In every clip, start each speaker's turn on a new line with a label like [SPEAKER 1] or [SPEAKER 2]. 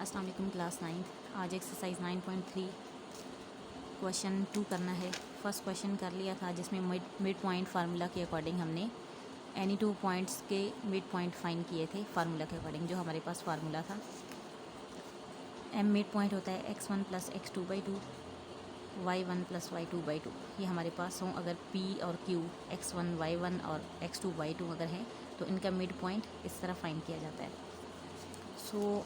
[SPEAKER 1] अस्सलाम वालेकुम क्लास 9। आज एक्सरसाइज 9.3 क्वेश्चन 2 करना है। फर्स्ट क्वेश्चन कर लिया था जिसमें मिड पॉइंट फार्मूला के अकॉर्डिंग हमने एनी 2 पॉइंट्स के मिड पॉइंट फाइंड किए थे फार्मूला के अकॉर्डिंग। जो हमारे पास फार्मूला था, m मिड पॉइंट होता है x1 + x2/2 y1 + y2/2। ये हमारे पास हों अगर p और q x1 y1 और x2 y2 अगर हैं तो इनका मिड पॉइंट इस तरह फाइंड किया जाता है। सो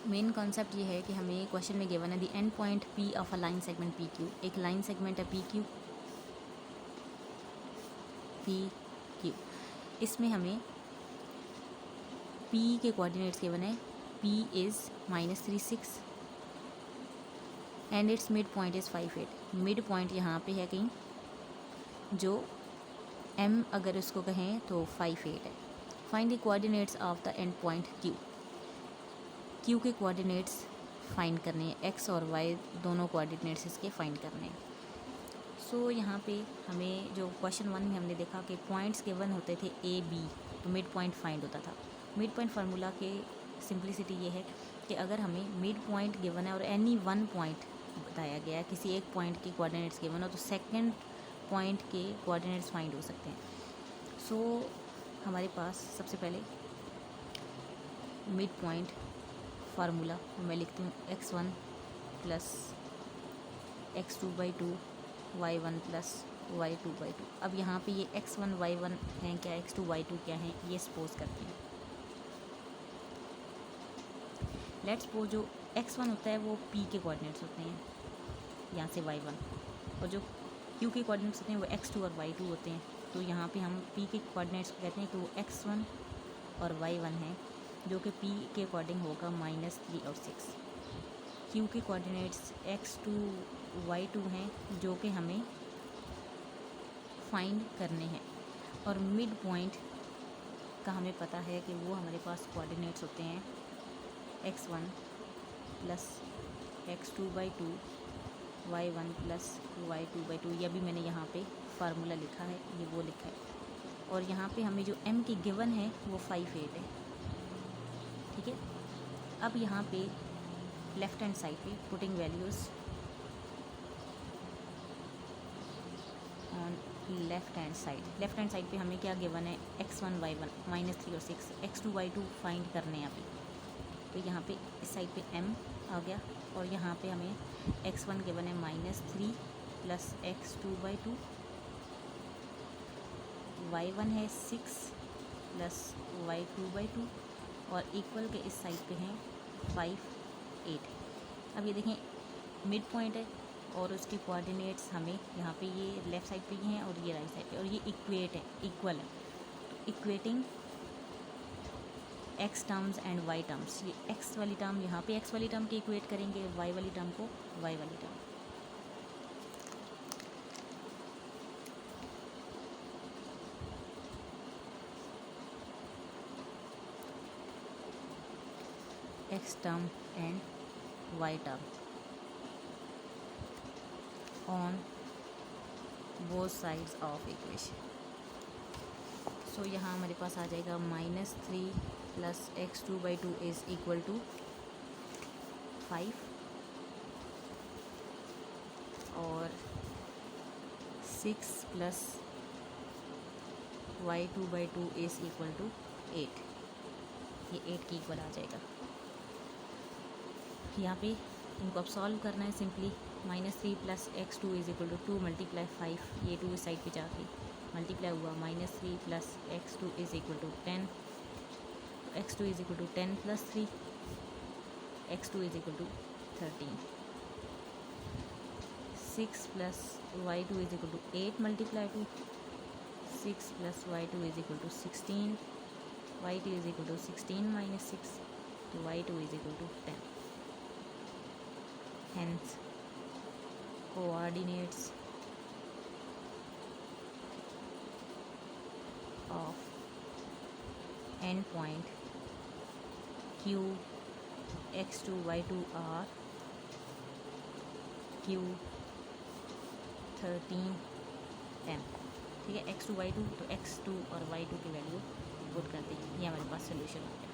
[SPEAKER 1] मेन कॉन्सेप्ट ये है कि हमें क्वेश्चन में गिवन है the end point p of a line segment P Q. एक लाइन सेगमेंट है पी क्यू। इसमें हमें p के कोऑर्डिनेट्स गिवन है, p is -3 6 and it's mid point is 5 8। Mid point यहाँ पे है कहीं, जो m अगर उसको कहें तो 5 8 है। Find the coordinates of the end point q। Q के कोऑर्डिनेट्स फाइंड करने हैं, एक्स और वाई दोनों कोऑर्डिनेट्स इसके फाइंड करने हैं। सो यहाँ पे हमें जो क्वेश्चन 1 में हमने देखा कि पॉइंट्स गिवन होते थे ए बी, तो मिड पॉइंट फाइंड होता था। मिड पॉइंट फार्मूला के सिंप्लिसिटी ये है कि अगर हमें मिड पॉइंट गिवन है और एनी वन पॉइंट बताया गया है, किसी एक पॉइंट के कोऑर्डिनेट्स गिवन हो, तो सेकंड पॉइंट के कोऑर्डिनेट्स फाइंड हो सकते हैं। सो हमारे पास सबसे पहले मिड पॉइंट फार्मूला मैं लिखती हूँ x1 + x2/2 y1 + y2/2। अब यहाँ पे ये x1 y1 हैं क्या, x2 y2 क्या हैं, ये सपोज करते हैं। लेट्स सपोज जो x1 होता है वो p के कोऑर्डिनेट्स होते हैं, यहाँ से y1, और जो q के कोऑर्डिनेट्स होते हैं वो x2 और y2 होते हैं। तो यहाँ पे हम p के कोऑर्डिनेट्स को कहते हैं कि वो x1 और y1 हैं, जो कि p के अकॉर्डिंग होगा -3 और 6। q के कोऑर्डिनेट्स x2 y2 हैं, जो कि हमें फाइंड करने हैं। और मिड पॉइंट का हमें पता है कि वो हमारे पास कोऑर्डिनेट्स होते हैं x1 + x2/2 y1 + y2/2। यह भी मैंने यहाँ पे फार्मूला लिखा है, ये वो लिखा है। और यहाँ पे हमें जो m की गिवन है वो 5 8 है, ठीक है। अब यहाँ पे लेफ़्ट हैंड साइड पे putting values on left hand side पे हमें क्या गिवन है, x1 y1 -3 और 6, x2 y2 फाइंड करने हैं अभी। तो यहाँ पे इस साइड पे m आ गया, और यहाँ पे हमें x1 गिवन है -3 + x2/2, y1 है 6 + y2/2, और इक्वल के इस साइड पे हैं 5 8। अब ये देखें मिड पॉइंट है और उसके कोऑर्डिनेट्स हमें यहाँ पे ये लेफ़्ट साइड पे हैं और ये राइट साइड पे, और ये इक्वल है। तो equating x terms and y terms, ये x वाली टर्म यहाँ पे x वाली टर्म के इक्वेट करेंगे, y वाली टर्म को y वाली term. x term and y term on both sides of equation। सो यहाँ हमारे पास आ जाएगा -3 + x2/2 इज़ इक्वल टू 5, और 6 + y2/2 इज़ इक्वल टू 8। ये 8 के इक्वल आ जाएगा। यहाँ पे इनको अब सॉल्व करना है simply. -3 + x2 is equal to 2 × 5, ये 2 इस साइड पे जाके मल्टीप्लाई हुआ, -3 + x2 is equal to 10, x2 is equal to 10 + 3, x2 is equal to 13। 6 + y2 is equal to 8 × 2, 6 + y2 is equal to 16, y2 is equal to 16 - 6, तो y2 is equal to 10। Hence, coordinates of end point q x2 y2 are q 13 10। ठीक है, x2 y2, तो x2 और y2 की value put करते हैं, ये हमारे पास सोल्यूशन हो गया।